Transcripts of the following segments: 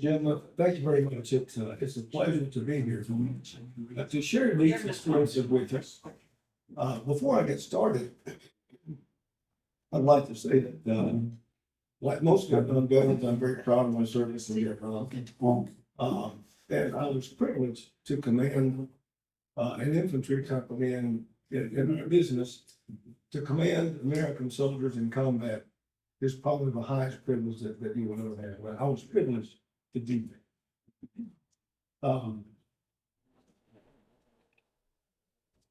Jim, thank you very much. It's a pleasure to be here to share these experiences with us. Before I get started, I'd like to say that, like most Vietnam veterans, I'm very proud of my service in Vietnam. And I was privileged to command an infantry company in our business. To command American soldiers in combat is probably the highest privilege that you will ever have. I was privileged to do that.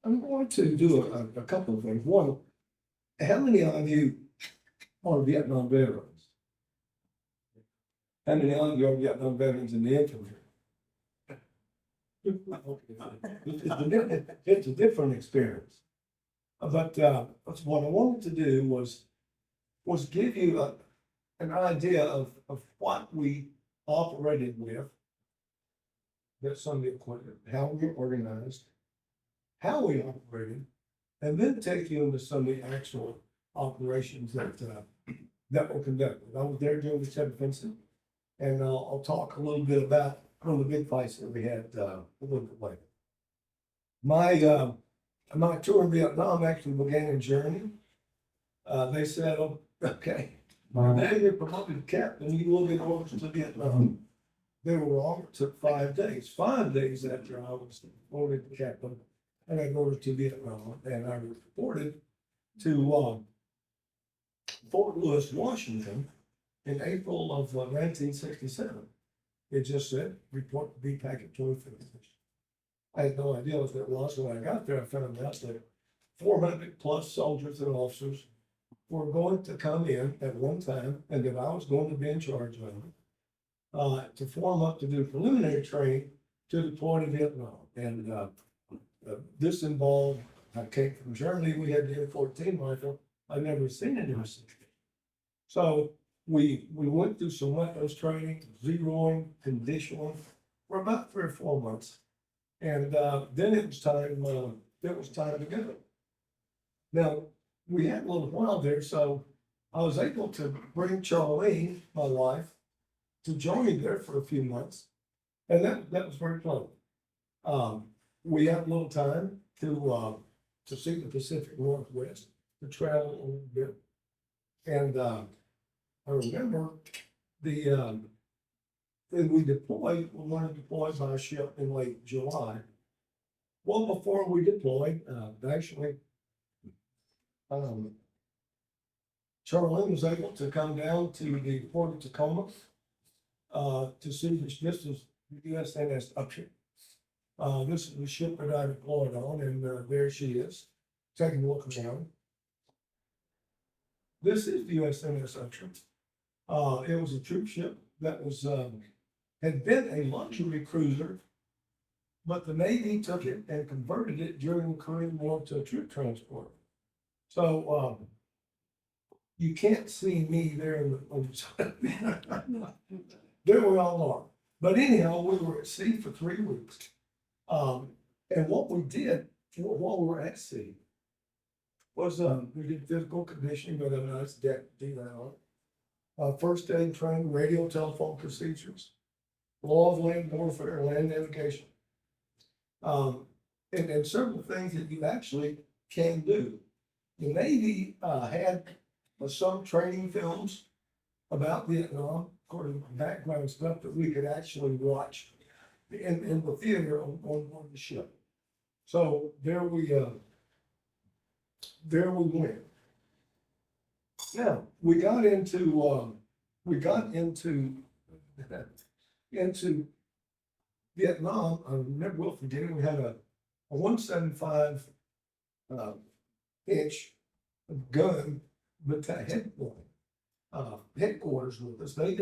I'm going to do a couple of things. One, how many of you are Vietnam veterans? How many of you are Vietnam veterans in the infantry? It's a different experience. But what I wanted to do was give you an idea of what we operated with. That's some of the equipment, how we organized, how we operated, and then take you into some of the actual operations that were conducted. I was there during the Tet Offensive, and I'll talk a little bit about one of the big fights that we had a little bit later. My tour in Vietnam actually began in Germany. They said, "Oh, okay, now you're promoted to captain, you will get orders to Vietnam." They were wrong. It took 5 days. 5 days after I was ordered to captain, I got ordered to Vietnam, and I reported to Fort Lewis, Washington, in April of 1967. It just said, report to B Packet 25th. I had no idea what that was. When I got there, I found out that 400 plus soldiers and officers were going to come in at one time, and that I was going to be in charge of them, to form up to do preliminary training to deploy to Vietnam. And this involved, I came from Germany, we had the M14 rifle. I've never seen it in a city. So we went through some weapons training, zeroing, conditioning for about 3 or 4 months. And then it was time to go. Now, we had a little while there, so I was able to bring Charlene, my wife, to join me there for a few months. And that was very pleasant. We had a little time to see the Pacific Northwest, to travel a little bit. And I remember when we wanted to deploy by ship in late July. Well, before we deployed, actually, Charlene was able to come down to the port of Tacoma to see this is the USNS Upshur. This is the ship that I deployed on, and there she is, taking a look around. This is the USNS Upshur. It was a troop ship that had been a luxury cruiser, but the Navy took it and converted it during the Korean War to a troop transport. So you can't see me there on the side. There we all are. But anyhow, we were at sea for 3 weeks. And what we did while we were at sea was we did physical conditioning, got a nice deck deal on. First aid training, radio telephone procedures, law of land warfare, land navigation, and several things that you actually can do. The Navy had some training films about Vietnam, according to background stuff that we could actually watch in the theater on the ship. So there we went. Now we got into Vietnam. I remember well from we had a 175 inch gun with that headquarters with us. They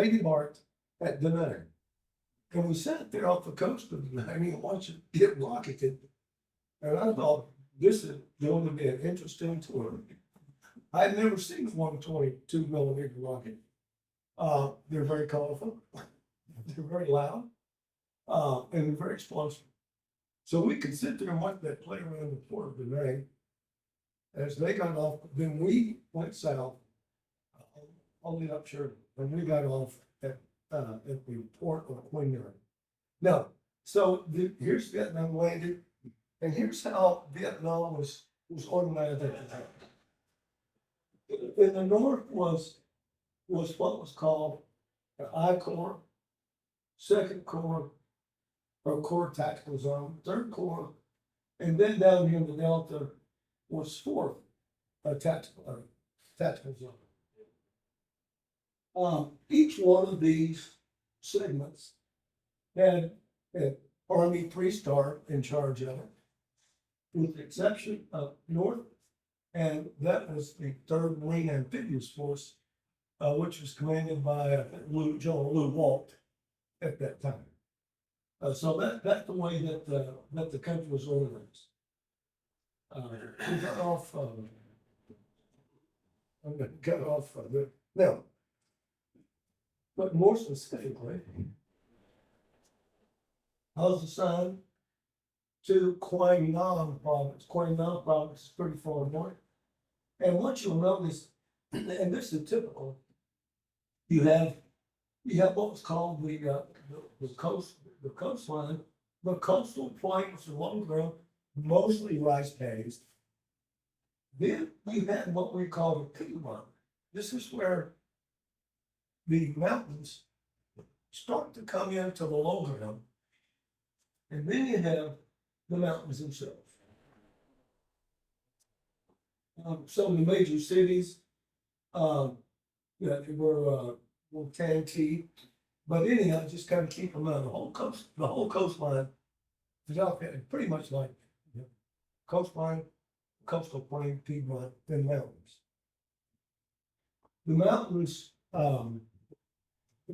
debarked at Da Nang. And we sat there off the coast of Da Nang and watched it get rocketed. And I thought, this is going to be an interesting tour. I had never seen a 122 millimeter rocket. They're very colorful, they're very loud, and they're very explosive. So we could sit there and watch that play around the port of Da Nang. As they got off, then we went south all the way up Sheridan, and we got off at the port of Queen Mary. Now, so here's Vietnam landed, and here's how Vietnam was organized at the time. In the north was what was called the I Corps, Second Corps, or Corps Tactical Zone, Third Corps, and then down here in the Delta was Fourth Tactical Zone. Each one of these segments had an Army 3-star in charge of it, with the exception of North, and that was the 3rd Marine Amphibious Force, which was commanded by General Lew Walt at that time. So that's the way that the country was organized. We got off. I'm going to get off the now, but more specifically, I was assigned to Quang Nam province. Quang Nam province is pretty far north, and what you'll notice, and this is typical, you have what was called the coastline, the coastal plains along the ground, mostly rice paddies. Then you had what we call the Piedmont. This is where the mountains start to come into the lowground, and then you have the mountains themselves. Some of the major cities, were Tan T, but anyhow, just kind of keep them out. The whole coastline is out there, pretty much like coastline, coastal plain, Piedmont, and mountains. The mountains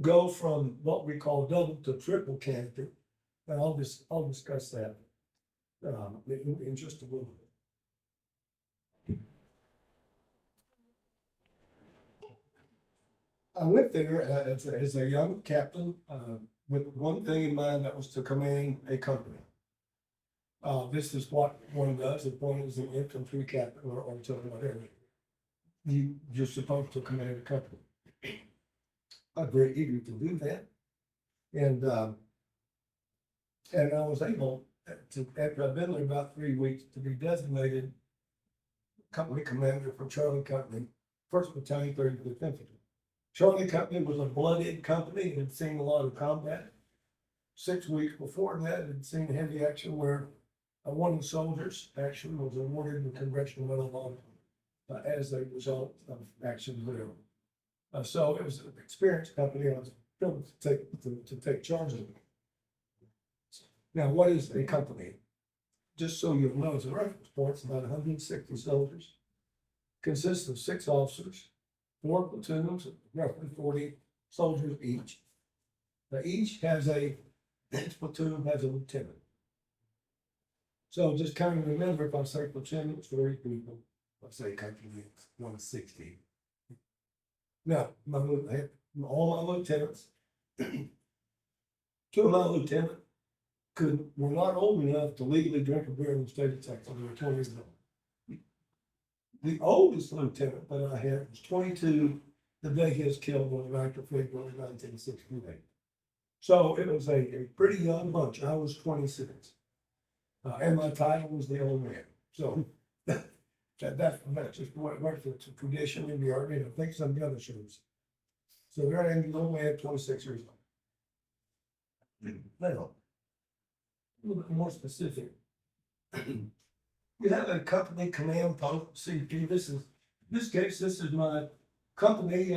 go from what we call double to triple canopy, and I'll discuss that in just a little bit. I went there as a young captain with one thing in mind, that was to command a company. This is what one does if one is an infantry captain or whatever. You're supposed to command a company. I'm very eager to do that. And I was able to, after I've been there about 3 weeks, to be designated company commander for Charlie Company, 1st Battalion, 35th Infantry. Charlie Company was a blooded company and had seen a lot of combat. 6 weeks before that, had seen heavy action where one of the soldiers actually was awarded the Congressional Medal of Honor as a result of action there. So it was an experienced company. I was able to take charge of it. Now, what is a company? Just so you know, as a reference point, it's about 160 soldiers, consists of 6 officers, 4 platoons, roughly 40 soldiers each. Now, each platoon has a lieutenant. So just kind of remember, if I say platoon, it's 30 people. If I say company, it's 160. Now, all my lieutenants, 2 of my lieutenants were not old enough to legally drink a beer in the state of Texas. They were 20 years old. The oldest lieutenant that I had was 22 the day he was killed on the active February 1968. So it was a pretty young bunch. I was 26. And my title was the old man. So that's just the way it works. It's a tradition in the Army, and I think some of the other shows. So there I am, the old man, 26 years old. Now, a little bit more specific. You have a company command post, CP. This is my company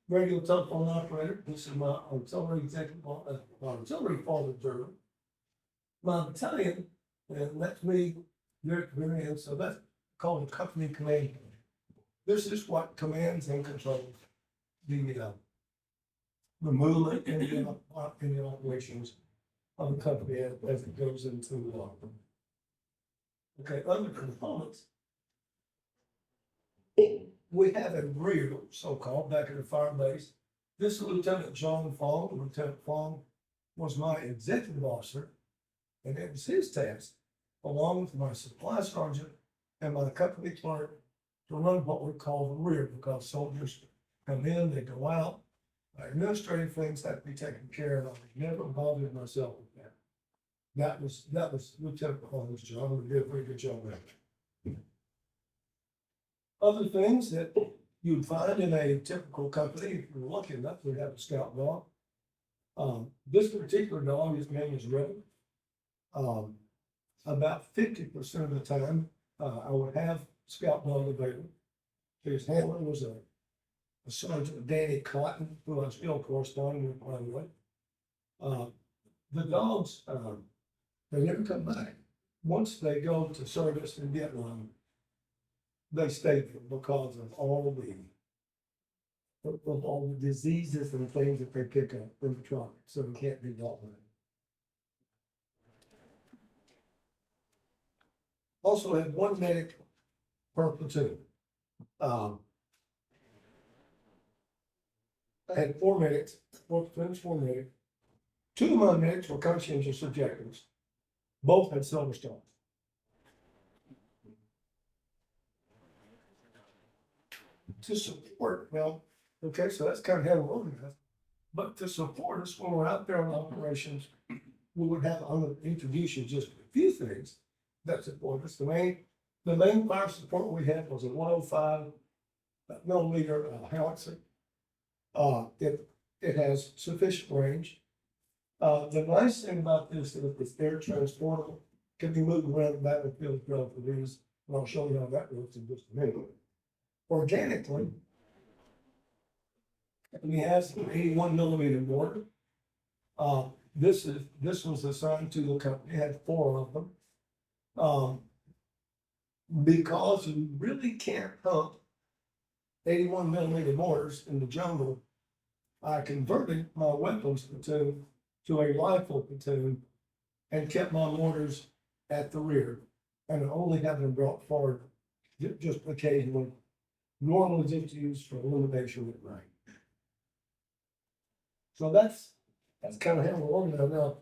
radio telephone operator. This is my artillery executive, artillery fall observer. My battalion, and that's me, there at the very end. So that's called a company command. This is what commands and controls the movement in the operations of the company as it goes into okay, other components. We have a rear, so-called, back at the fire base. This Lieutenant John Fong, Lieutenant Fong, was my executive officer, and it was his task, along with my supply sergeant and my company clerk, to run what we call the rear, because soldiers come in, they go out. Administrative things have to be taken care of. I never bothered myself with that. That was Lieutenant Colonel's job, and he did a pretty good job at it. Other things that you'd find in a typical company, if you're lucky enough to have a scout dog. This particular dog, his name is Rebel. About 50% of the time, I would have scout dog available. His handler was a Sergeant Danny Cotton, who I'm still corresponding with, by the way. The dogs, they never come back. Once they go to service in Viet Nam, they stay there because of all the diseases and things that they pick up in the tropics, so they can't be dealt with. Also have one medic per platoon. I had 4 medics, 4 platoons, 4 medics. 2 of my medics were conscientious objectives. Both had silver stars. To support, well, okay, so that's kind of how we're organized. But to support us when we're out there on operations, we would have, I'm going to introduce you just a few things that support us. The main fire support we had was a 105 millimeter howitzer. It has sufficient range. The nice thing about this is it's air transportable, can be moved around the battlefield relatively easy, and I'll show you how that works in just a minute. Organically, we have an 81 millimeter mortar. This was assigned to the company, it had 4 of them. Because you really can't hunt 81 millimeter mortars in the jungle, I converted my weapons platoon to a rifle platoon and kept my mortars at the rear, and only have them brought forward just occasionally, normally just used for elimination at night. So that's kind of how we're organized. Now,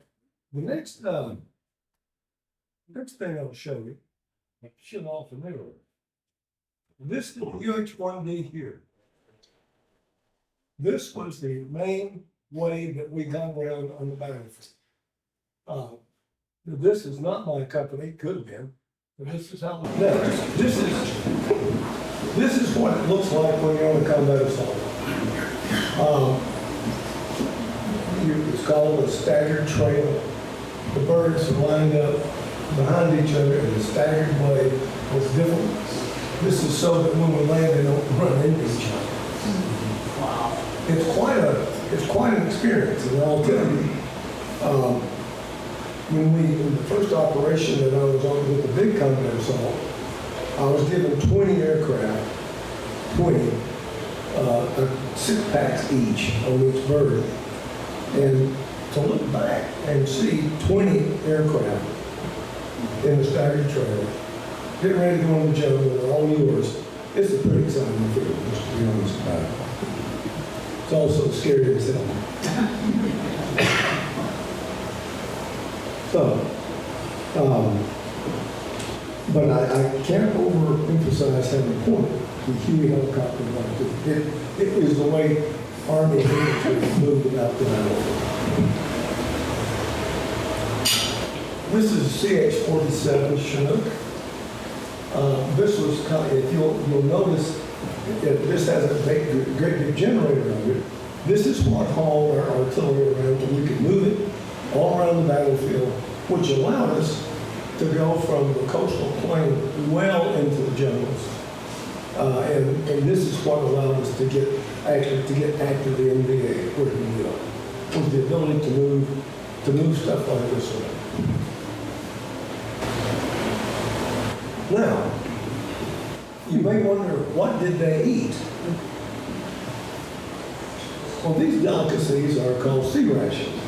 the next thing I'll show you, I'm sure all familiar with. This is the UH-1D here. This was the main way that we got around on the battlefield. This is not my company, could have been, but this is how it does. This is what it looks like when you're on a combat assault. It's called a staggered trail. The birds are lined up behind each other in a staggered way with different. This is so that when we land, they don't run into each other. Wow! It's quite an experience, and I'll tell you. In the first operation that I was on with the big combat assault, I was given 20 aircraft, 6 packs each on each bird. And to look back and see 20 aircraft in the staggered trail, getting ready to go in the jungle, they're all yours, it's a pretty exciting feeling, just to be honest about it. It's also scary as hell. So, but I can't overemphasize how important the Huey helicopter was. It is the way Army infantry moved about the battlefield. This is CH-47 Chinook. This was kind of, if you'll notice, this has a great big generator under it. This is what hauled our artillery around, and we could move it all around the battlefield, which allowed us to go from the coastal plain well into the jungles. And this is what allowed us to get active in the NVA where we are, was the ability to move stuff like this around. Now, you may wonder, what did they eat? Well, these delicacies are called sea rations.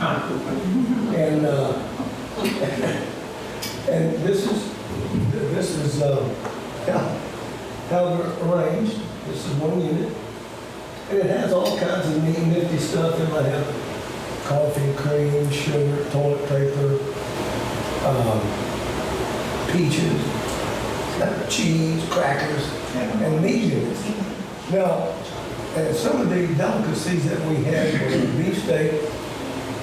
And this is how they're arranged. This is one unit. And it has all kinds of neat, nifty stuff. It might have coffee, cream, sugar, toilet paper, peaches, cheese, crackers, and meat units. Now, And some of the delicacies that we had were beefsteak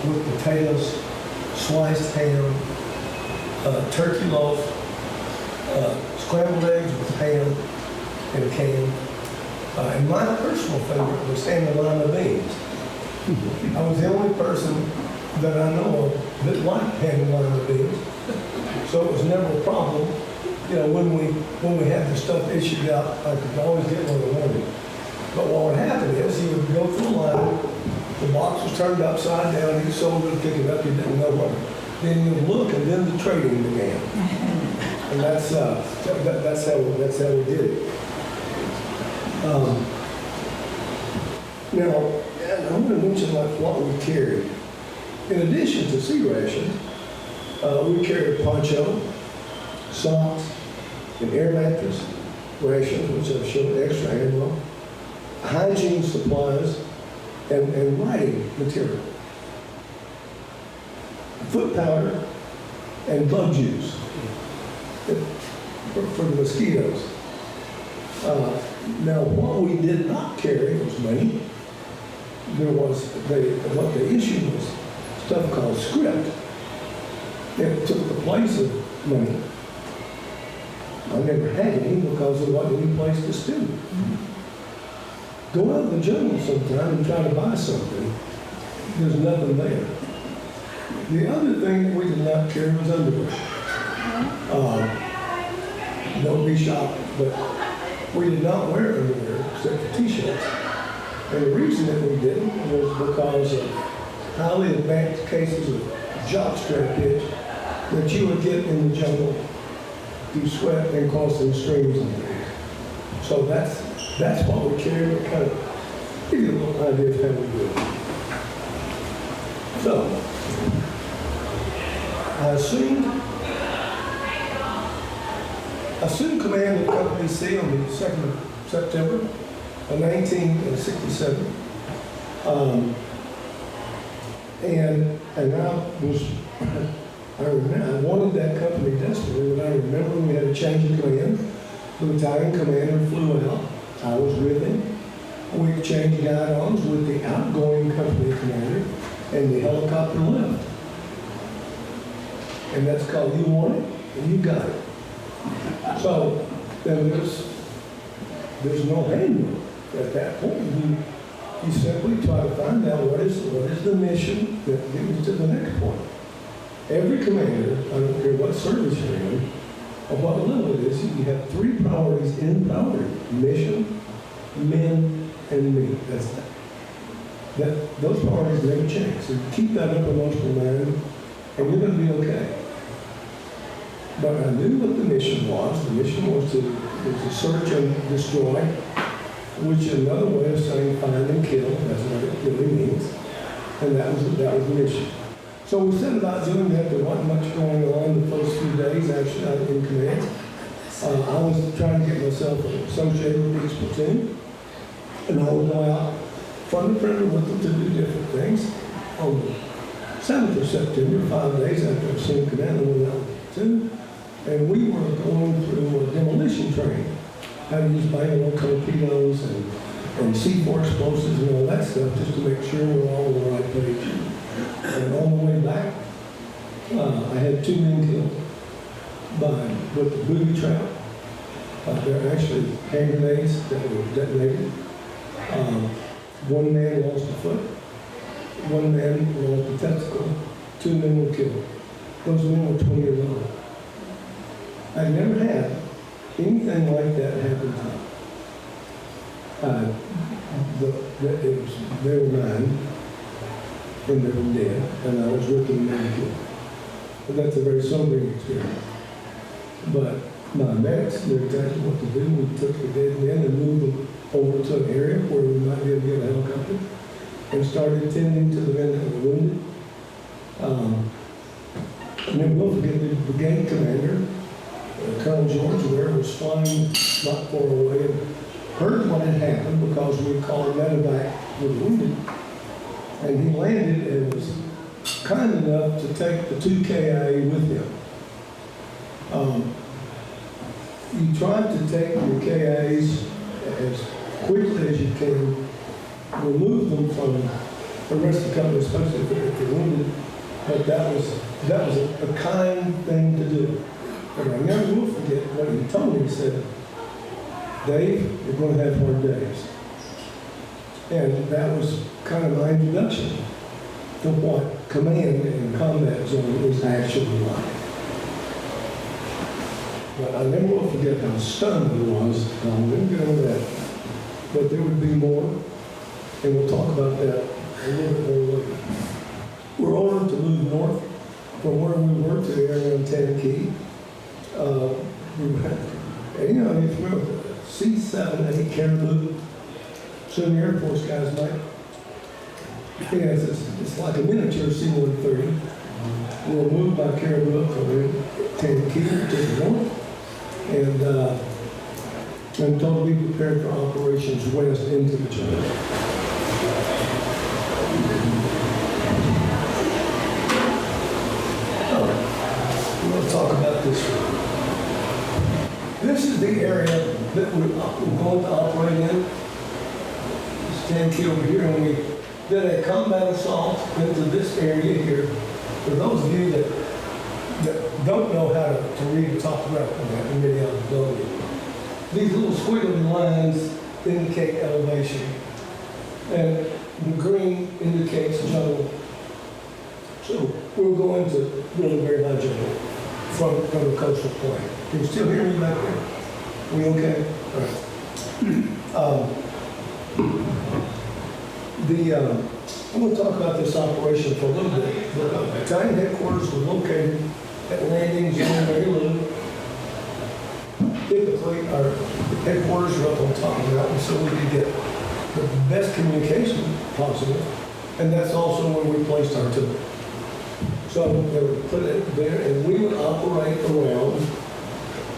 with potatoes, sliced ham, turkey loaf, scrambled eggs with ham and can. And my personal favorite was Carolina beans. I was the only person that I know of that liked Carolina beans, so it was never a problem. You know, when we had the stuff issued out, I could always get what I wanted. But what would happen is you would go through a line, the box was turned upside down, you sold it, pick it up, you didn't know what. Then you'd look, and then the trading began. And that's how we did it. Now, I'm going to mention like what we carried. In addition to sea rations, we carried poncho, socks, an air mattress, rations, which I've shown extra ammo, hygiene supplies, and writing material, foot powder, and bug juice for the mosquitoes. Now, what we did not carry was money. What the issue was stuff called script. It took the place of money. I never had any because there wasn't any place to spend it. Go out in the jungle sometime and try to buy something. There's nothing there. The other thing that we did not carry was underwear. Don't be shocked, but we did not wear underwear except for t-shirts. And the reason that we didn't was because of highly advanced cases of jockstrap itch that you would get in the jungle through sweat and crossing streams and things. So that's what we carry. To kind of give you a little idea of how we do it. So, I assumed command of Company C on the 2nd of September of 1967. And I wanted that company desperately, but I remember we had a change of command. The battalion commander flew out. I was with him. We exchanged guidons with the outgoing company commander, and the helicopter left. And that's called you want it, and you got it. So then there's no handbook at that point. You simply try to find out what is the mission that gets you to the next point. Every commander, I don't care what service you're in, or what level it is, you have 3 priorities in priority: mission, men, and me. That's that. Those priorities never change. So keep that uppermost in mind, and you're going to be okay. But I knew what the mission was. The mission was to search and destroy, which is another way of saying find and kill. That's what it really means. And that was the mission. So we set about doing that. There wasn't much going on the first few days actually out in command. I was trying to get myself associated with each platoon, and I would go out front and center with them to do different things. On the 7th of September, 5 days after I assumed command, I went out with the platoon, and we were going through a demolition training, how to use Bangalore torpedoes and C4 explosives and all that stuff, just to make sure we're all on the right page. And on the way back, I had 2 men killed with the booby trap. They're actually hand grenades that were detonated. 1 man lost a foot. 1 man lost a testicle. 2 men were killed. Those men were 20 years old. I've never had anything like that happen to me. They were 9. And they were dead, and I was with them and killed. But that's a very sobering experience. But my medics knew exactly what to do. We took the dead men and moved them over to an area where we might be able to get a helicopter and started tending to the men that were wounded. And then we'll forget the brigade commander, Colonel George Ware, was flying not far away and heard what had happened because we called medevac with wounded. And he landed and was kind enough to take the 2 KIA with him. You try to take your KIAs as quickly as you can remove them from the rest of the company, especially if they're wounded. But that was a kind thing to do. And I never will forget what he told me. He said, Dave, you're going to have hard days. And that was kind of my introduction to what command and combat zone is actually like. But I never will forget how stunned I was. I wouldn't get into that. But there would be more, and we'll talk about that a little bit more later. We're ordered to move north from where we were to the area of Tennessee. And you know, if we're C-7 Caribou, some Air Force guys might. Yeah, it's like a miniature C-130. We'll move by Caribou up from Tennessee to the north. And I'm told to be prepared for operations west into the channel. We'll talk about this one. This is the area that we're going to operate in. This Tennessee over here, and we did a combat assault into this area here. For those of you that don't know how to read a topographical map, and many of them don't. These little squiggly lines indicate elevation, and the green indicates jungle. So we're going to really very high jungle from the coastal plain. Can you still hear me back there? We okay? All right. I'm going to talk about this operation for a little bit. The battalion headquarters were located at landing zone Mary. Typically, our headquarters are up on top of the mountain so we can get the best communication possible. And that's also where we placed our artillery. So they would put it there, and we would operate around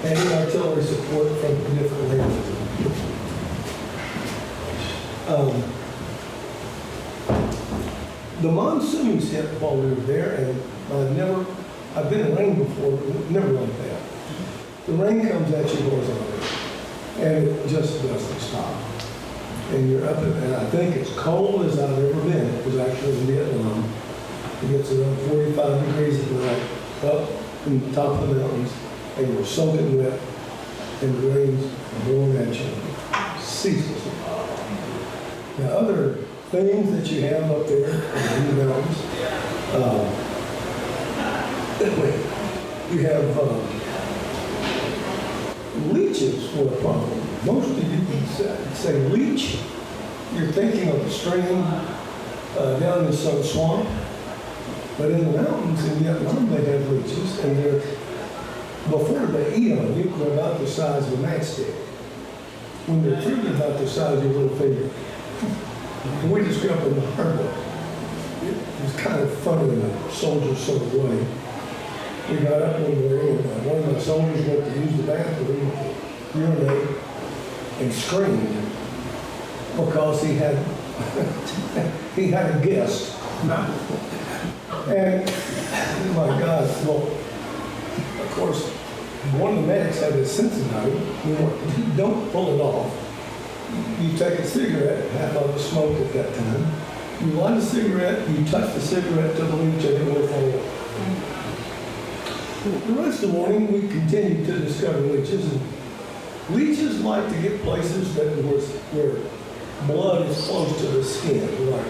having artillery support from different areas. The monsoons hit while we were there, and I've been in rain before, but never like that. The rain comes at you horizontally, and it just doesn't stop. And you're up, and I think as cold as I've ever been. It was actually in Viet Nam. It gets around 45 degrees at night, up in the top of the mountains, and you're soaking wet, and the rain's blowing at you ceaselessly. Now, other things that you have up there in the mountains, you have leeches were a problem. Most of you can say leech, you're thinking of a stream down in some swamp. But in the mountains in Viet Nam, they have leeches, and before they eat on you, they're about the size of a matchstick. When they're truly about the size of your little finger. And we just grew up in the hard way. It was kind of funny in a soldier sort of way. We got up one day, and one of my soldiers went to use the bathroom, urinate, and screamed because he had a guest. And my God, well, of course, one of the medics had a sense about it. You don't pull it off. You take a cigarette, half of it smoked at that time. You light a cigarette, you touch the cigarette to the leech, and it will fall off. The rest of the morning, we continued to discover leeches. And leeches like to get places where blood is close to the skin, like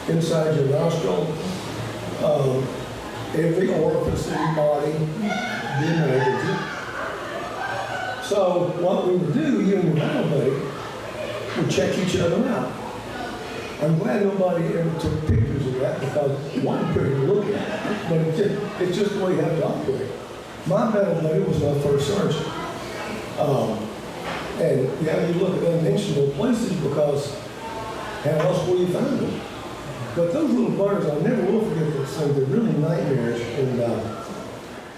inside your nostril, every orifice in your body, being negative. So what we would do, you and your battle buddy, would check each other out. I'm glad nobody ever took pictures of that because one pretty to look at, but it's just the way you have to operate. My battle buddy was my first sergeant. And yeah, you look at unmentionable places because how else will you find them? But those little buggers, I never will forget those things. They're really nightmares, and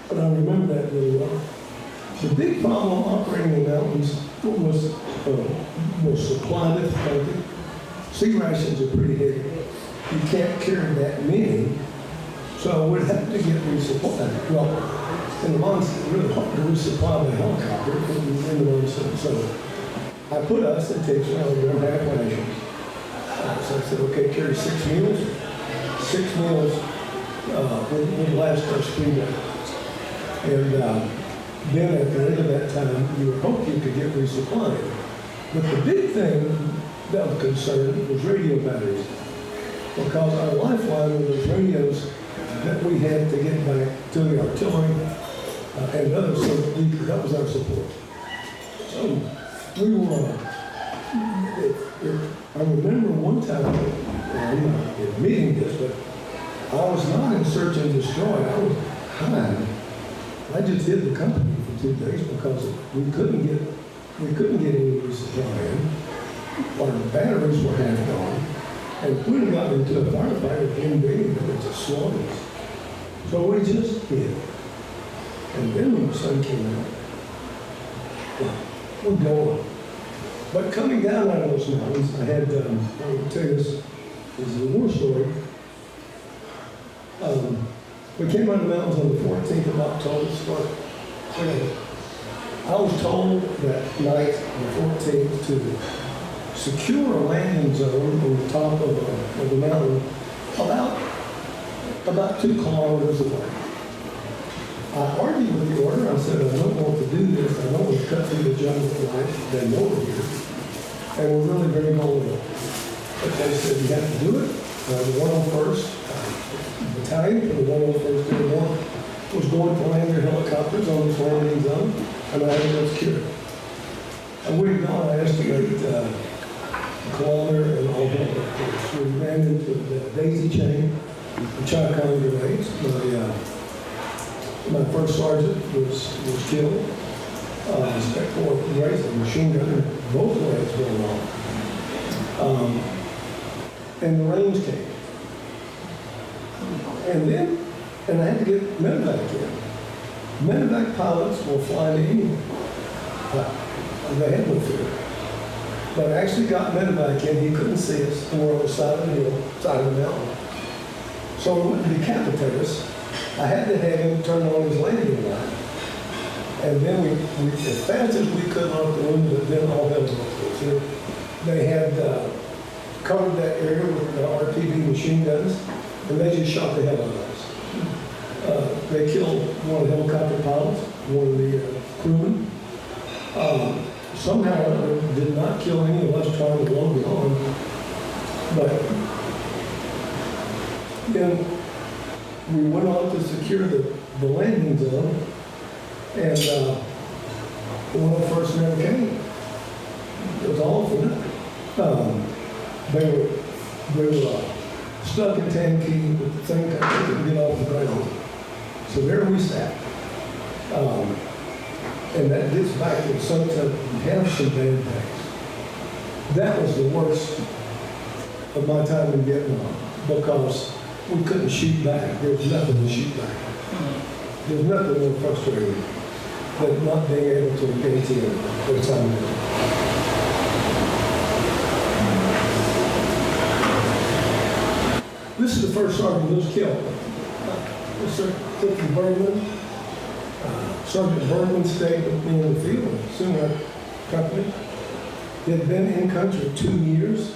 but I remember that really well. The big problem operating in the mountains was supply difficulty. Sea rations are pretty heavy. You can't carry that many, so we'd have to get resupplied. Well, in the monsoon, it's really hard to resupply by helicopter in the monsoon. So I put us in takes around 1.5 rations. So I said, okay, carry 6 meals. 6 meals would last us 3 days. And then at the end of that time, you would hope you could get resupplied. But the big thing that was concerned was radio batteries. Because our lifeline were those radios that we had to get back to the artillery and others so that was our support. So we were, I remember one time, I'm not admitting this, but I was not in search and destroy. I was hiding. I just hid the company for 2 days because we couldn't get any resupply in. Our batteries were half gone. And we got into a firefight with NB that was a slaughter. So we just hid. And then when the sun came out, we're going. But coming down out of those mountains, I had, I will tell you this is a war story. We came out of the mountains on the 14th of October. I was told that night, the 14th, to secure a landing zone on the top of the mountain about 2 kilometers away. I argued with the order. I said, I don't want to do this. I don't want to cut through the jungle tonight. They know we're here. And we're really very vulnerable. But they said, you have to do it. The 101st Battalion for the 101st Airborne was going to land their helicopters on this landing zone, and I had to secure it. And we'd gone, I estimate, a kilometer and all that. We ran into the daisy chain, the Chacon grenades. My first sergeant was killed. Spector raised a machine gun, and both legs going off. And the rains came. And I had to get medevac in. Medevac pilots will fly to anywhere. They had no fear. But I actually got medevac in. He couldn't see us, and we're on the side of the hill, side of the mountain. So we went to decapitate us. I had to have him turn on his landing line. And then we as fast as we could off the room, but then all hell broke loose. They had covered that area with RPG machine guns, and they just shot the hell out of us. They killed one of the helicopter pilots, one of the crewmen. Somehow they did not kill any of us trying to load it on. But then we went on to secure the landing zone, and when the first men came, it was all for nothing. They were stuck in Tankey with the thing that they couldn't get off the ground. So there we sat. And that gets back to sometimes we have some bad days. That was the worst of my time in Vietnam because we couldn't shoot back. There was nothing to shoot back. There's nothing more frustrating than not being able to engage in at the time. This is the first sergeant who was killed. Sergeant Bergman. Sergeant Bergman stayed with me in the field, soon our company. He had been in country 2 years,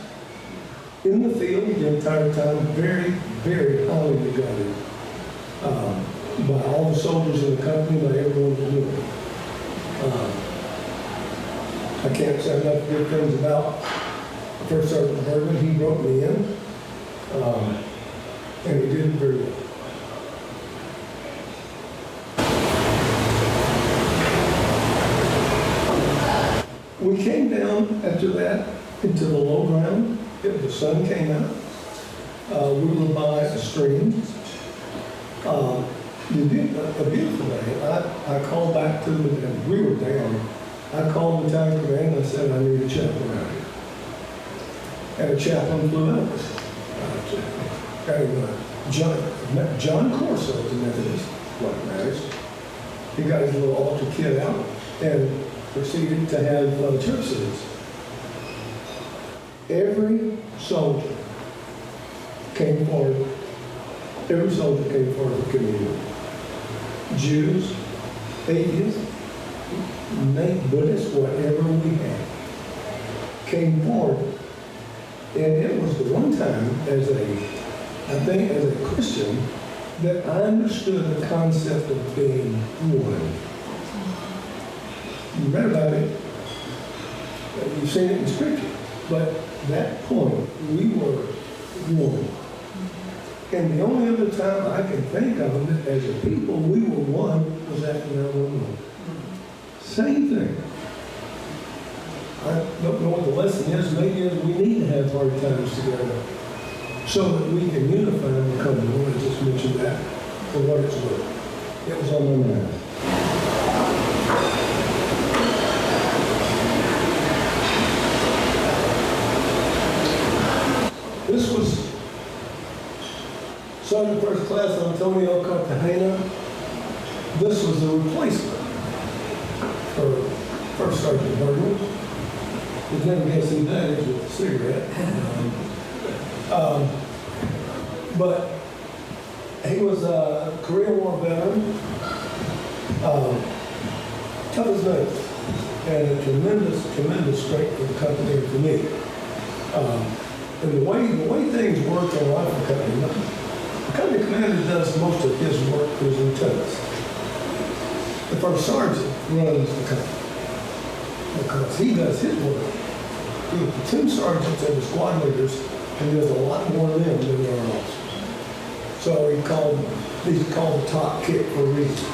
in the field the entire time, very, very highly regarded by all the soldiers in the company, by everyone who knew him. I can't say enough good things about First Sergeant Bergman. He brought me in, and he did very well. We came down after that into the low ground. The sun came out. We were by a stream. A beautiful day. I called back to them, and we were down. I called the battalion command and I said, I need a chaplain out here. And a chaplain flew out. John Corso is a Methodist, like matters. He got his little altar kit out and proceeded to have church service. Every soldier came forward. Every soldier came forward for communion. Jews, atheists, Buddhists, whatever we had, came forward And it was the one time I think as a Christian, that I understood the concept of being one. You read about it, you've seen it in Scripture, but that point, we were one. And the only other time I can think of it as a people, we were one, was after 9/11. Same thing. I don't know what the lesson is. Maybe is we need to have hard times together so that we can unify and become one. I just mentioned that for what it's worth. It was on my mind. This was Sergeant First Class Antonio Cartagena. This was the replacement for First Sergeant Bergman. You'd never guess who that is with a cigarette. But he was a Korean War veteran, tough as nails, and a tremendous strength for the company and for me. And the way things work in a rifle company, the company commander does most of his work for his lieutenants. The first sergeant runs the company because he does his work. The platoon sergeants and the squad leaders, and there's a lot more of them than there are officers. So these are called the top kick for a reason.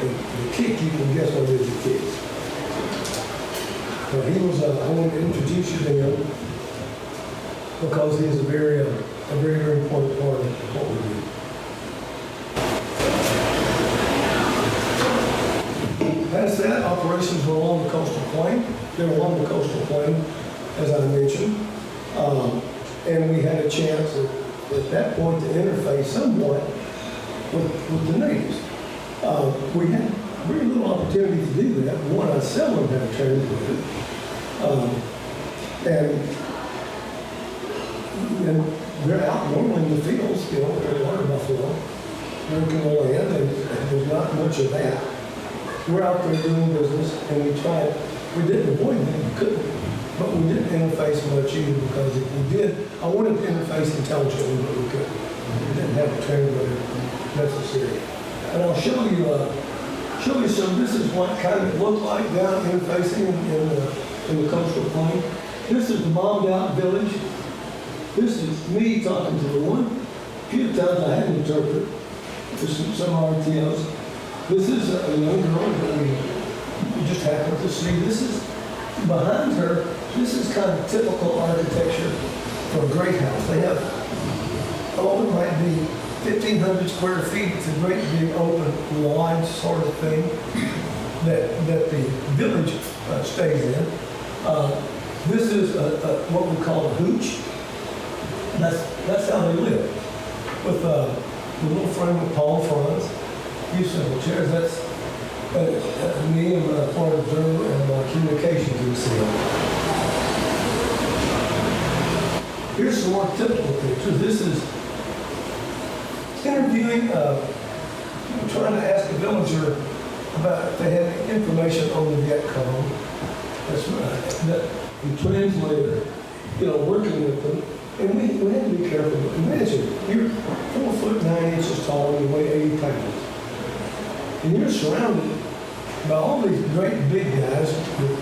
And the kick, you can guess what it is, the kick. He was, I want to introduce you to him because he is a very important part of what we do. Past that, operations were along the coastal plain. They were along the coastal plain, as I mentioned. And we had a chance at that point to interface somewhat with the natives. We had very little opportunity to do that. One, I seldom had a translator. And they're out normally in the fields, they're water buffalo, working the land, and there's not much of that. We're out there doing business, and we didn't avoid them, we couldn't, but we didn't interface much either, because if we did, I wanted to interface intelligently, but we couldn't. We didn't have a translator necessary. And I'll show you some, this is what kind of looked like down interfacing in the coastal plain. This is the bombed out village. This is me talking to the one. A few times I had an interpreter for some RTOs. This is a young girl that we just happened to see. This is behind her. This is kind of typical architecture for a great house. They have, it might be 1,500 square feet. It's a great big open lodge sort of thing that the village stays in. This is what we call a hooch. That's how they live, with the little frame with tall fronts, few simple chairs. That's me and my point observer and my communication to the seal. Here's some more typical pictures. This is interviewing, trying to ask a villager about if they had information on the Viet Nam. That's right. The translator, working with them. And we had to be careful. Imagine, you're 4'9" tall and you weigh 80 pounds. And you're surrounded by all these great big guys with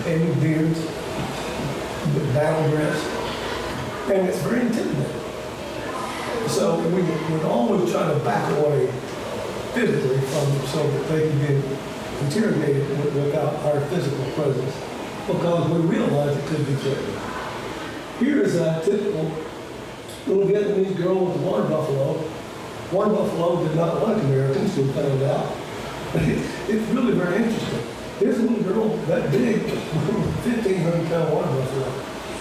heavy beards, with battle dress, and it's very intimidating. So we would always try to back away physically from them so that they could be interrogated without our physical presence, because we realized it could be threatening. Here is a typical little Vietnamese girl with a water buffalo. Water buffalo did not like Americans, we found out. It's really very interesting. Here's a little girl that big, 1,500-pound water buffalo,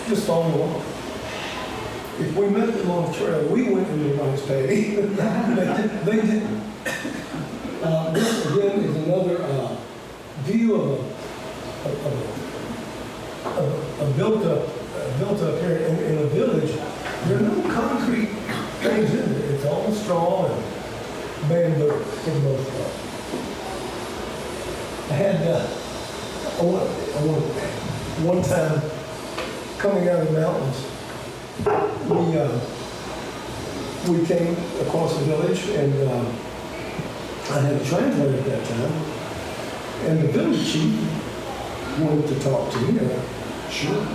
just following along. If we met them on the trail, we went in the rice paddy. They didn't. This again is another view of a built up here in a village. There are no concrete things in it. It's all straw and bamboo for the most part. I had one time coming out of the mountains we came across the village, and I had a translator at that time, and the village chief wanted to talk to me, and I, sure.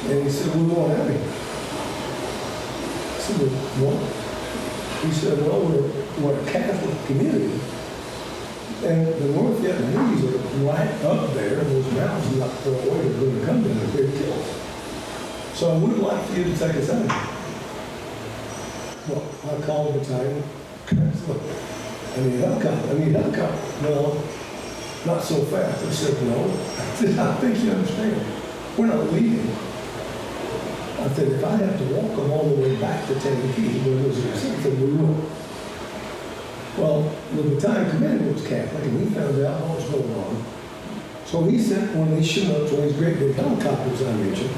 And he said, we want out of here. I said, well, what? He said, well, we're a Catholic community, and the North Vietnamese are right up there, and those mountains not far away, they're going to come down and they're killed. So I would like for you to take us out of here. Well, I called the battalion. I need helicopter. No, not so fast. I said, no. I said, I think you understand. We're not leaving. I said, if I have to walk them all the way back to Tennessee, where there's a citizen, we will. Well, the battalion commander was Catholic, and he found out what was going on. So he sent one of these Chinooks, one of these great big helicopters I mentioned.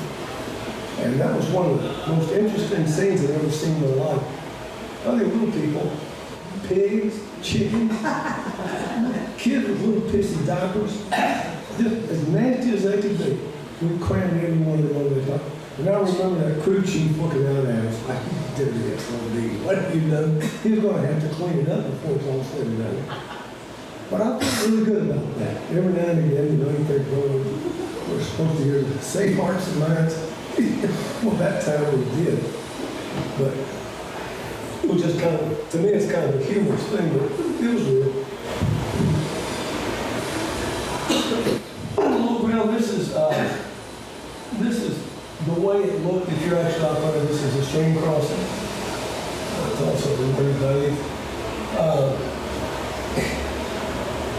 And that was one of the most interesting scenes I've ever seen in my life. Oh, they were little people, pigs, chickens, kids with little pissy diapers, just as nasty as they could be. We crammed every one of them over the top. And I remember that crew chief looking out at us like, dirty SOB, what have you done? He was going to have to clean it up before it's all said and done. But I felt really good about that. Every now and again, you know, you think, well, we're supposed to hear the save hearts and minds. Well, that time we did. But it was just kind of, to me, it's kind of a humorous thing, but it was real. Low ground, this is the way it looked if you're actually out there. This is a stream crossing. It's also very vague.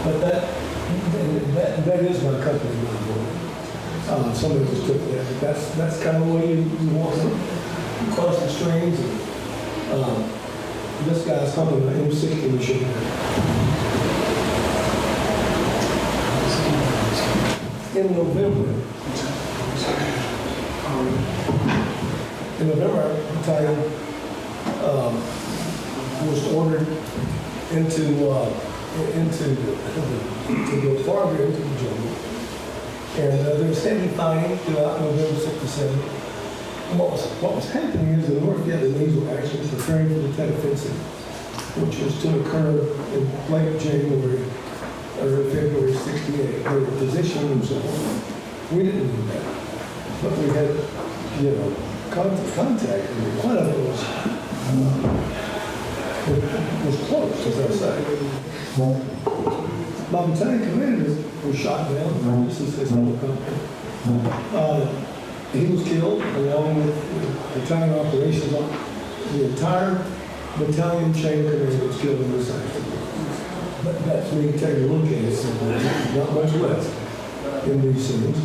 But that is my company, my boy. Somebody just took that, but that's kind of the way you walk across the streams. And, this guy's talking about M60 machine. In November, our battalion was ordered to go farther into the jungle. And there was heavy fighting throughout November '67. And what was happening is the North Vietnamese were actually preparing for the Tet Offensive, which was to occur in late January or February '68. They were positioning themselves. We didn't do that, but we had, contact, and one of it was close, as I say. My battalion commander was shot down. This is his helicopter. He was killed along with battalion operations. The entire battalion chain of command was killed in this action. But that's when you take a look at it. Not much left in these scenes.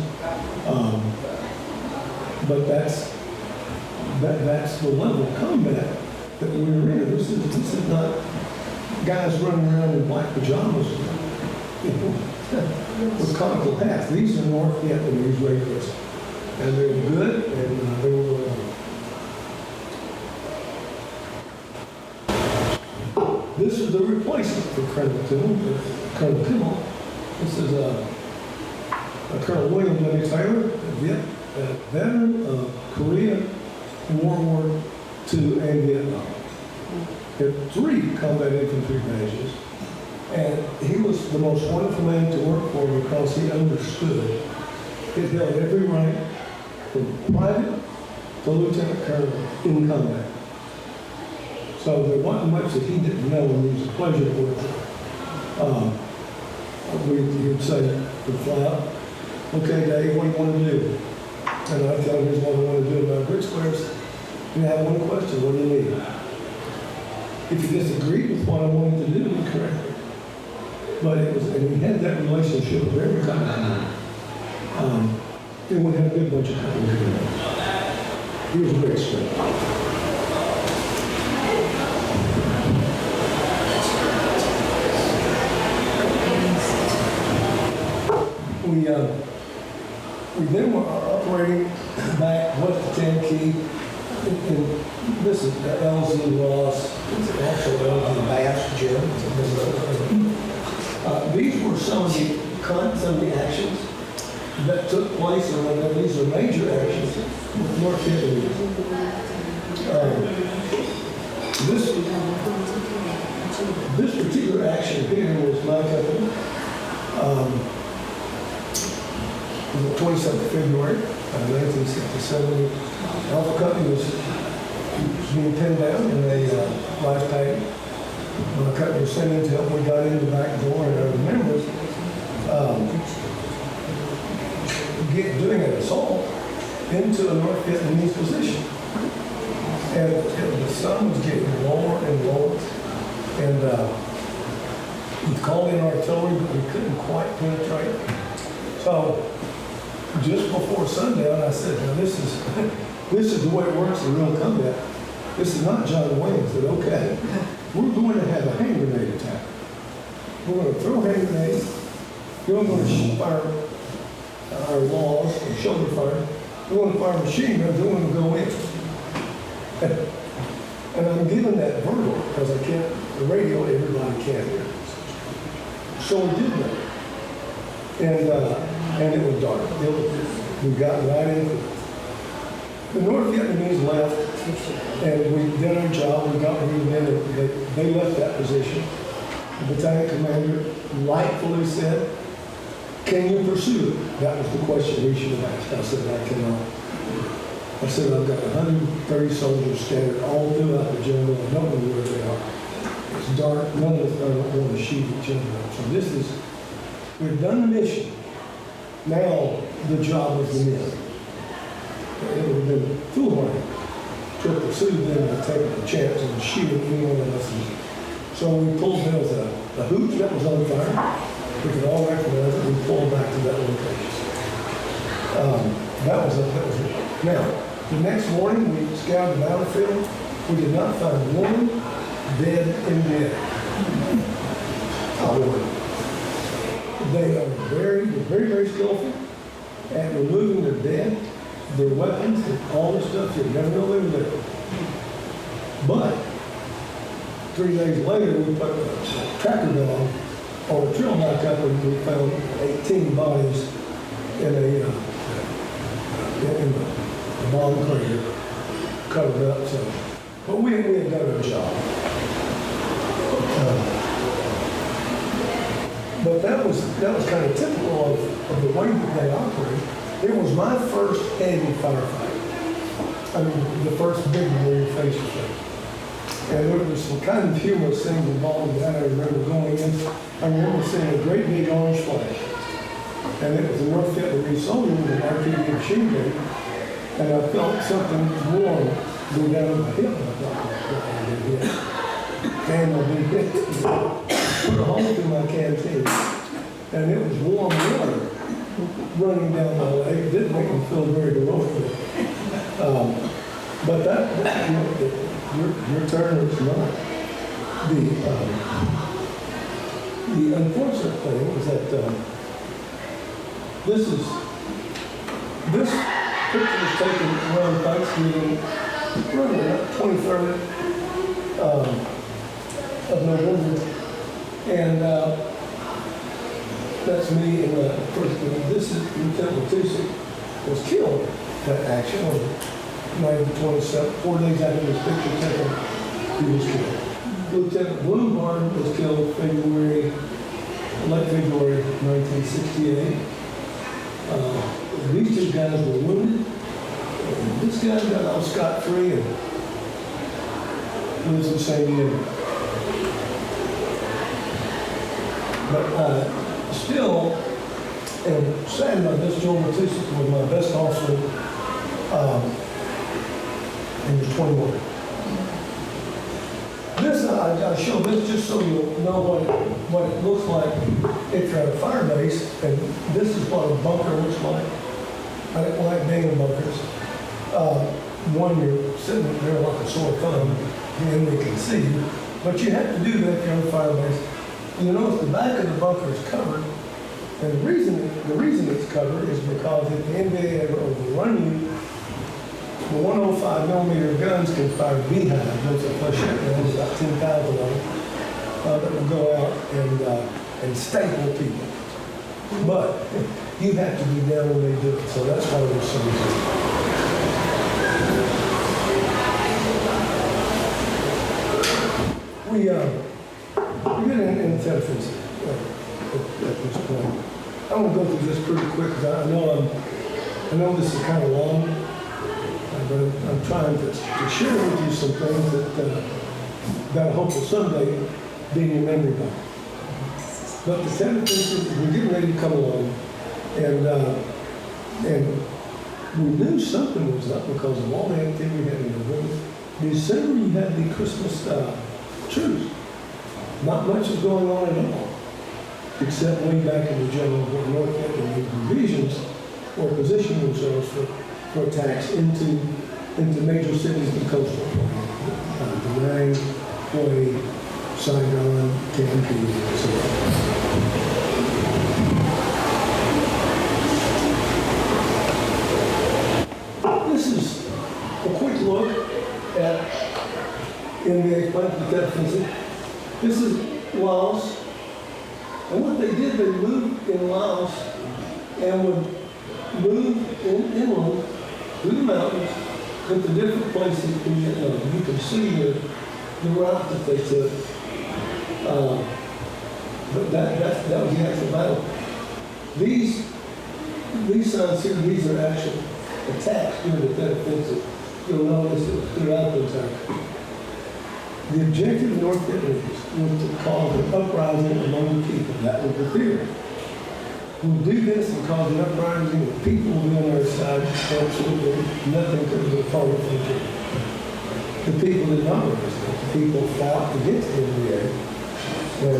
But that's the level of combat that we were in. This is not guys running around in black pajamas, with conical hats. These are North Vietnamese Rangers, and they were good, and they were. This is the replacement for Colonel Kimmel. This is Colonel William W. Taylor, a veteran of Korea, World War II, and Vietnam. He had 3 combat infantry badges, and he was the most wonderful man to work for because he understood. He held every rank from private to lieutenant colonel in combat. So there wasn't much that he didn't know, and it was a pleasure to work for. He would say, he'd fly out, okay, Dave, what do you want to do? And I'd tell him, here's what I want to do about brick squares. You have one question, what do you need? If you disagreed with what I wanted to do, he corrected me. But and we had that relationship with every time. And we had a good bunch of companies. He was a great strength. We then were operating back west of Tankey. And this is LZ Ross, also LZ Bass, Jim. These were some of the actions. that took place, and these are major actions with North Vietnamese. This particular action here was my company. On the 27th of February, 1967, Alpha Company was being pinned down in a life pad. My company was sent in to help. We got in the back door, and I remember doing an assault into a North Vietnamese position. And the sun was getting lower and lower. And we called in artillery, but we couldn't quite penetrate. So just before sundown, I said, now this is the way it works in real combat. This is not John Wayne. I said, okay, we're going to have a hand grenade attack. We're going to throw hand grenades. We're going to fire our laws and shoulder fire. We're going to fire machine guns. We're going to go in. And I'm giving that verbal because I can't, the radio, everybody can't hear. So we did that. And it was dark. We got right into it. The North Vietnamese left, and we did our job. We got moved in, and they left that position. The battalion commander rightfully said, can you pursue it? That was the question we should have asked. I said, I cannot. I said, I've got 130 soldiers scattered all throughout the jungle. I don't know where they are. It's dark. None of us don't want to shoot each other up. So we've done the mission. Now the job is the men. It would have been foolhardy to pursue them and take a chance of shooting any one of us. So we pulled there was a hooch that was on fire. We could all recognize it. We pulled back to that location. That was it. Now, the next morning we scoured the battlefield. We did not find one dead in bed. They are very, very skillful at removing their dead, their weapons, and all this stuff. You never know they were there. But 3 days later, we put a tracker dog on a trail back up, and we found 18 bodies in the bomb crater covered up. So, but we had done our job. But that was kind of typical of the way that they operate. It was my first heavy firefight. I mean, the first big one where you're face to face. And there was some kind of humorous things involved in that. I remember going in, I remember seeing a great big orange flash. And it was a North Vietnamese soldier with an RPG machine gun. And I felt something warm go down my hip. I thought, I've been hit. And I've been hit. Put a hole through my canteen. And it was warm water running down my leg. It didn't make me feel very heroic. But your turn is not. The unfortunate thing is that this picture was taken around Thanksgiving, running about 23rd of November, and that's me. And this is Lieutenant Matusik was killed that action on night of the 27th. 4 days after this picture taken, he was killed. Lieutenant Bloomberg was killed late February 1968. These two guys were wounded. And this guy got off scot-free and lives in San Diego. But still, and saddened by this, Joel Matusik was my best officer. He was 21. This, I show this just so you'll know what it looks like if you're at a fire base, and this is what a bunker looks like. I don't like being in bunkers. One, you're sitting there like a sore thumb, the enemy can see you, but you have to do that if you're on a fire base. You notice the back of the bunker is covered, and the reason it's covered is because if the enemy ever overrun you, the 105 millimeter guns can fire beehives. Those are flechette guns, about 10,000 of them, that will go out and staple people. But you have to be down when they do it, so that's why we're so good. We're getting in telephone at this point. I'm gonna go through this pretty quick, because I know this is kind of long, but I'm trying to share with you some things that I hope will someday be in your memory bank. But the television, we're getting ready to come along, and we knew something was up because of all the activity we had in November. December, you had the Christmas truce. Not much is going on at all, except way back in the general North End and the divisions or positioning themselves for attacks into major cities and coastal. Da Nang, Hue, Saigon, Tempe, and so on. This is a quick look at NBA Planet Defensive. This is Laos. And what they did, they moved in Laos and would move inland through the mountains into different places in Vietnam. You can see the route that they took. But that was the actual battle. These signs here, these are actual attacks during the Tet Offensive. You'll notice it throughout the time. The objective of North Vietnamese was to cause an uprising among the people. That was the theory. We'll do this and cause an uprising, and people will be on our side. Absolutely nothing could be farther from the truth. The people did not rise up. The people fought against the NBA. And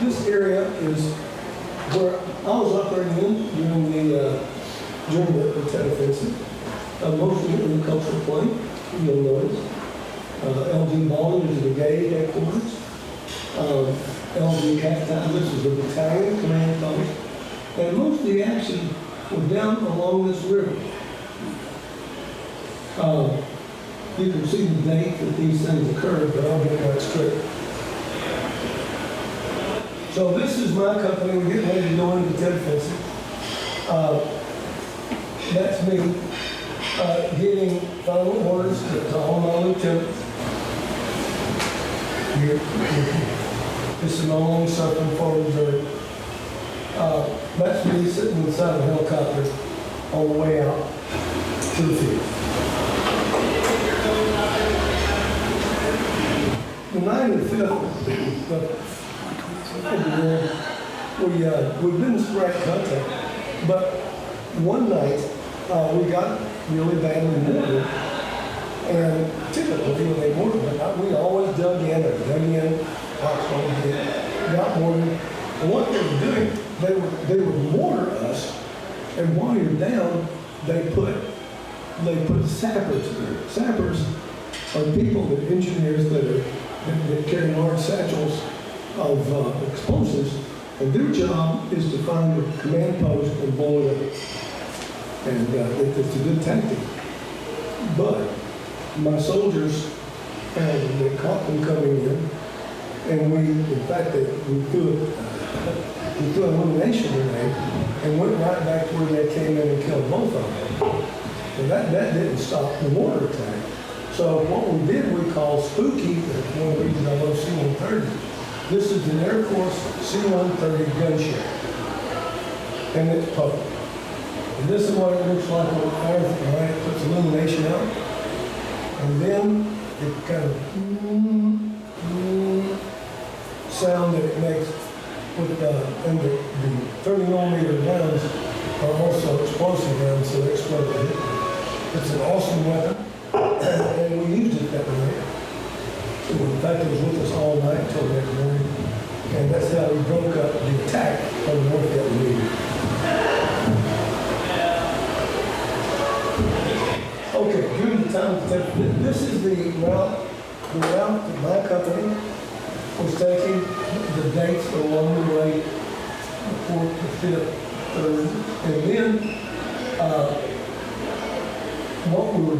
this area is where I was operating in during the Tet Offensive. Mostly in the coastal plain, you'll notice. LG Baldwin is the brigade headquarters. LG Cacti, this is the battalion command post. And most of the action was down along this river. You can see the date that these things occurred, but I'll get that straight. So this is my company. We're getting ready to go into the Tet Offensive. That's me getting final orders to all my lieutenants. Here. This is my long suffering forward reserve. That's me sitting inside a helicopter on the way out to the field. The 9th and 5th, we've been in sporadic contact, but one night we got really badly mortared, and typically when they mortared, we always dug in, got mortared, and what they were doing, they would mortar us, and while you're down, they put sappers there. Sappers are people, engineers that carry large satchels of explosives, and their job is to find the command post and blow it up. And it's a good tactic. But my soldiers found them, they caught them coming in, and we threw an elimination grenade and went right back to where they came in and killed both of them. And that didn't stop the mortar attack. So what we did, we called Spooky, that's one of the reasons I love C-130. This is an Air Force C-130 gunship, and it's public. And this is what it looks like when it fires it, right? It puts illumination out, and then it kind of sound that it makes with and the 30mm rounds are also explosive rounds, so they explode. It's an awesome weapon, and we used it that night. In fact, it was with us all night until the next morning, and that's how we broke up the attack on the North Vietnamese. Okay, during the time of this is the route that my company was taking. The dates are along the way, the 4th, the 5th, 3rd, and then what we were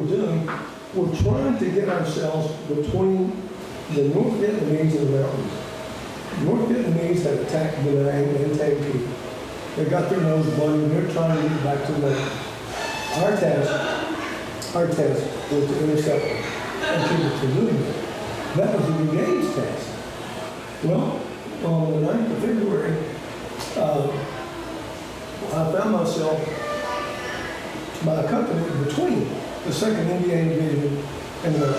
doing, we're trying to get ourselves between the North Vietnamese and the mountains. North Vietnamese had attacked Da Nang and Tay people. They got their nose bloody and they're trying to get back to the land. Our task was to intercept them and keep it from doing that. That was the brigades task. Well, on the 9th of February, I found myself by a company between the 2nd Indiana Division and the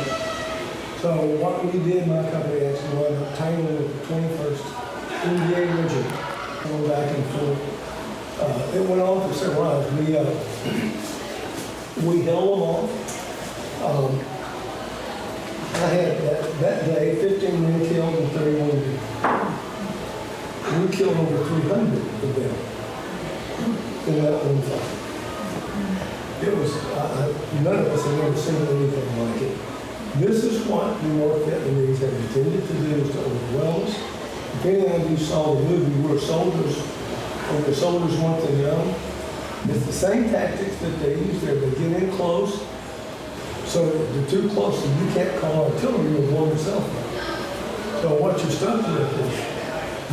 So what we did, my company actually wound up tying with the 21st Indiana Regiment, going back and forth. It went on for several hours. We held them off. I had that day 15 men killed and 30 wounded. We killed over 300 of them in that one fight. It was, none of us had ever seen anything like it. This is what the North Vietnamese had intended to do, is to overwhelm us. If any of you saw the movie, we were soldiers, and the soldiers want to know. It's the same tactics that they use there. They get in close, so if they're too close and you can't call artillery, you'll blow yourself up. So what you're stuck with is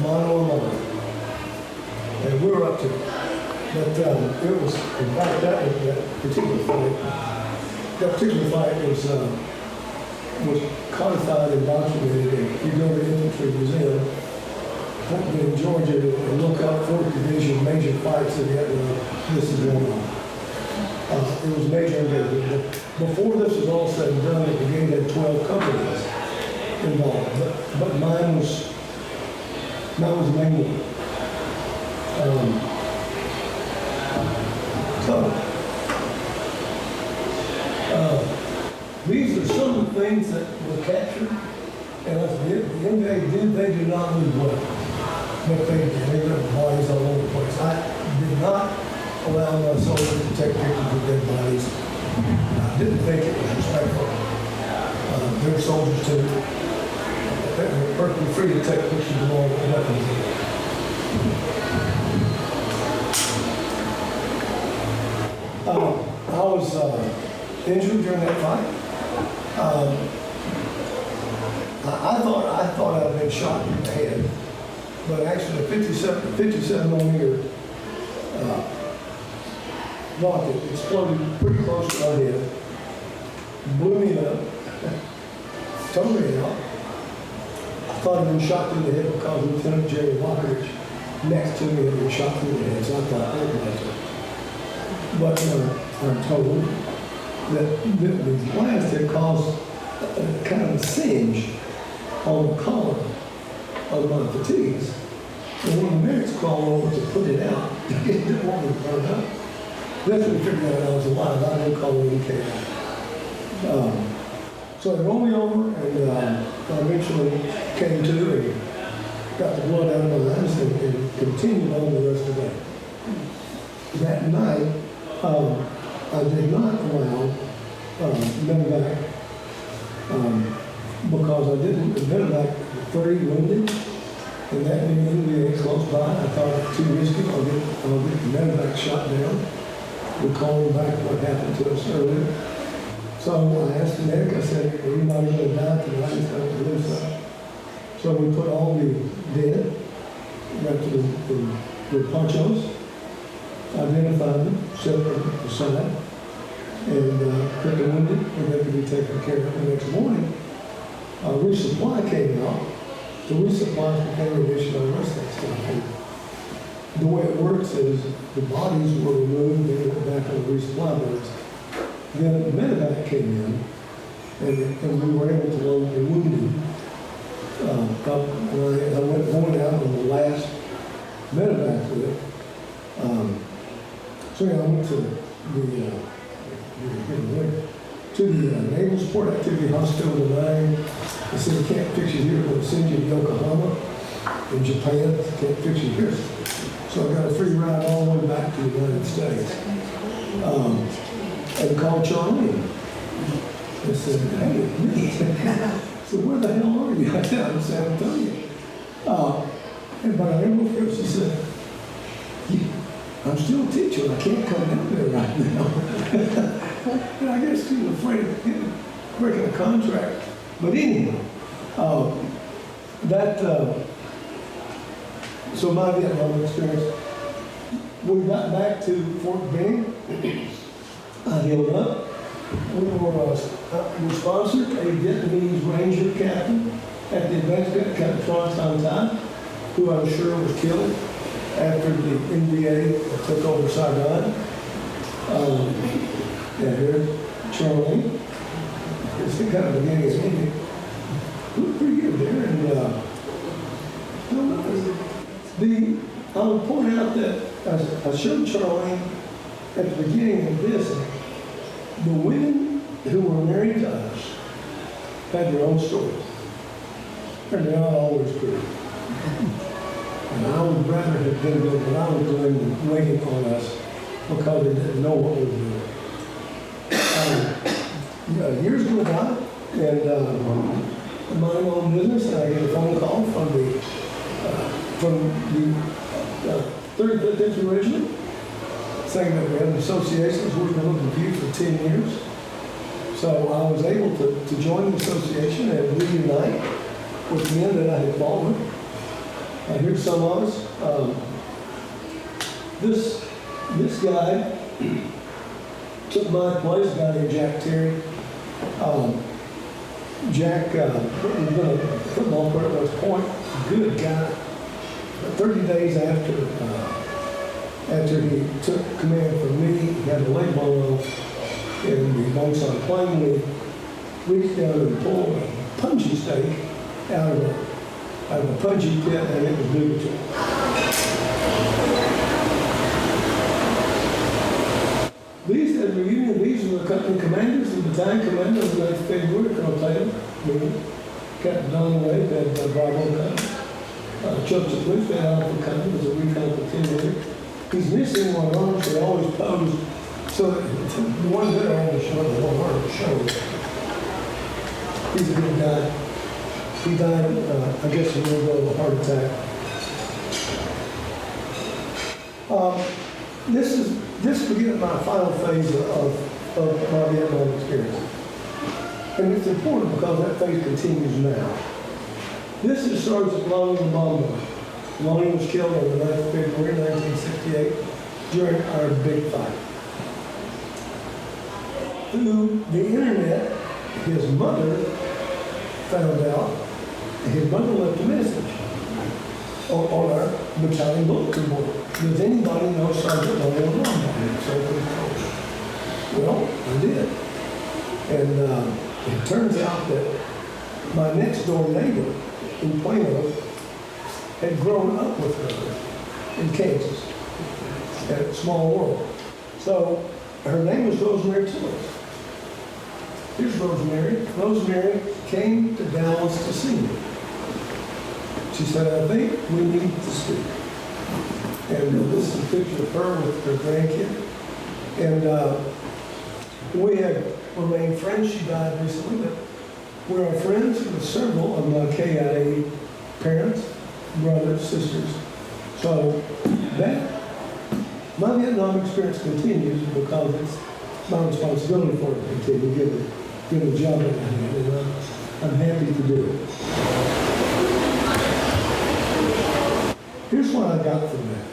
mano a mano. And we were up to it. But it was, in fact, that particular fight was codified and documented. And if you go to the Infantry Museum in Georgia and look up 4th Division major fights in Vietnam, this is one of them. It was major engagement. Before this was all said and done, the brigade had 12 companies involved, but mine was the main one. These are some of the things that were captured, and as the NVA did, they do not move well. But they left bodies all over the place. I did not allow my soldiers to take pictures of dead bodies. I didn't think it was respectful. They were soldiers too. They were perfectly free to take pictures of all the weapons. I was injured during that fight. I thought I'd been shot in the head, but actually a 57 millimeter rocket exploded pretty close to my head, blew me up, tore me out. I thought I'd been shot through the head because Lieutenant Jerry Walkerich next to me had been shot through the head, so I thought, oh, that's it. But I'm told that the blast had caused kind of a singe on the collar of my fatigues. And when the medics crawled over to put it out, they didn't want me to burn up. That's when we figured out I was alive. I didn't call it EK. So they rolled me over, and I eventually came to and got the blood out of my eyes and continued on the rest of the day. That night, I did not allow medevac because I didn't medevac 30 wounded, and that being NVA close by, I thought it was too risky. I'll get the medevac shot down. We called back what happened to us earlier. So I asked the medic, I said, "Are anybody going to die tonight?" He's going to lose that. So we put all the dead, got to the ponchos, identified them, set them aside, and put the wounded, and they could be taken care of. The next morning, resupply came out. The resupply became an issue on the rest of that stuff. And the way it works is the bodies were removed and went back on the resupply boats. Then the medevac came in, and we were able to load the wounded up. And I went going out on the last medevac with it. So yeah, I went to the Naval Support Activity Hospital in Nine. They said, "We can't fix you here, we'll send you to Yokohama in Japan. Can't fix you here." So I got a free ride all the way back to the United States. And called Charlene. I said, "Hey, me." I said, "Where the hell are you?" I said, "I'm in San Antonio." And by the end of it, she said, I'm still teaching, I can't come down there right now. And I guess he was afraid of breaking a contract. But anyhow, so my Vietnam experience, we got back to Fort Benning. I healed up. We sponsored a Vietnamese Ranger captain at the event, Captain Tron Tan, who I'm sure was killed after the NVA took over Saigon. And here's Charlie. It's kind of beginning as ending. Looked pretty good there. And I would point out that I showed Charlene at the beginning of this, the women who were married to us had their own stories. And they're not always good. And I would rather have been good than I was doing than waiting on us because they didn't know what we were doing. Years go by, and I'm my own business, and I get a phone call from the 35th Infantry Regiment saying that we had an association that's working with you for 10 years. So I was able to join the association and reunite with men that I had fought with. Here's some of us. This guy took my place, a guy named Jack Terry. Jack was been a football player at West Point, good guy. But 30 days after he took command from me, he had a leg blown off in the alongside plane. We reached down and pulled a punching stake out of a punching pit, and it was nugatory. These at the reunion, these were the company commanders, the battalion commander of the 9th February, Colonel Taylor, me, Captain Don Wade, that Bravo Company. Chuck Smith, that Alpha Company, was a recon continuator. He's missing one arm, so they always posed. So the one good arm was showing, the one arm was showing. He's a good guy. He died, I guess, a year ago of a heart attack. This begins my final phase of my Vietnam experience. And it's important because that phase continues now. This is Sergeant Lonnie the Bomber. Lonnie was killed on the 9th of February 1968 during our big fight. Through the internet, his mother found out, and his mother left a message on our battalion bulletin board. Does anybody know Sergeant Lonnie the Bomber? So well, I did. And it turns out that my next door neighbor in Plano had grown up with her in Kansas at a small world. So her name was Rosemary Tillett. Here's Rosemary. Rosemary came to Dallas to see me. She said, I think we need to speak. And this is a picture of her with her grandkid. And we have remained friends. She died recently, but we are friends with several of my KIA parents, brothers, sisters. So my Vietnam experience continues because it's my responsibility for it to continue, give the job that I had, and I'm happy to do it. Here's what I got from that.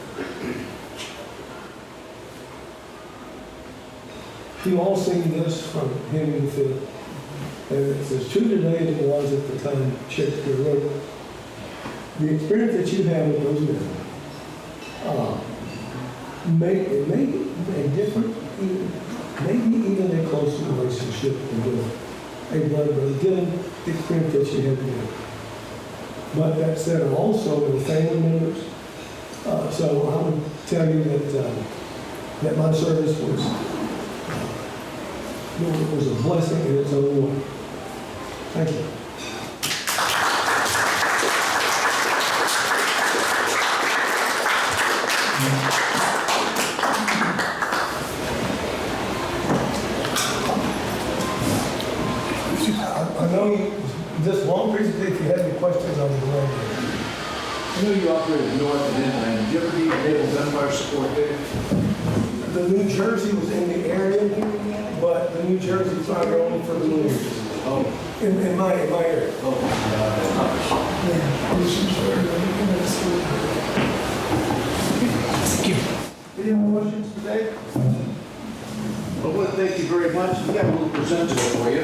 You've all seen this from Henry V. And it's as true today as it was at the time Shakespeare wrote. The experience that you have with those men made a different, maybe even a close relationship with a blood brother, given the experience that you had together. But that said, also with family members. So I would tell you that my service was a blessing in its own way. Thank you. I know this long presentation, if you have any questions, I'll be glad to. I know you operated north and inland. Did you ever need naval gunfire support there? The New Jersey was in the area, but the New Jersey fired only for the Marines. Oh. In my area. Any more questions today? Well, I want to thank you very much. We got a little presenter for you.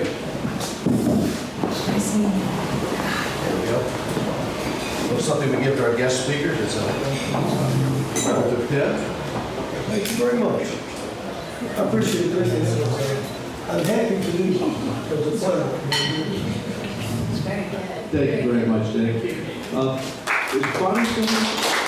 There we go. Well, something we give to our guest speakers. It's a relative pin. Thank you very much. I appreciate it. I'm happy to do it. It was a pleasure. Thank you very much, Dave. Is Bonnie still here?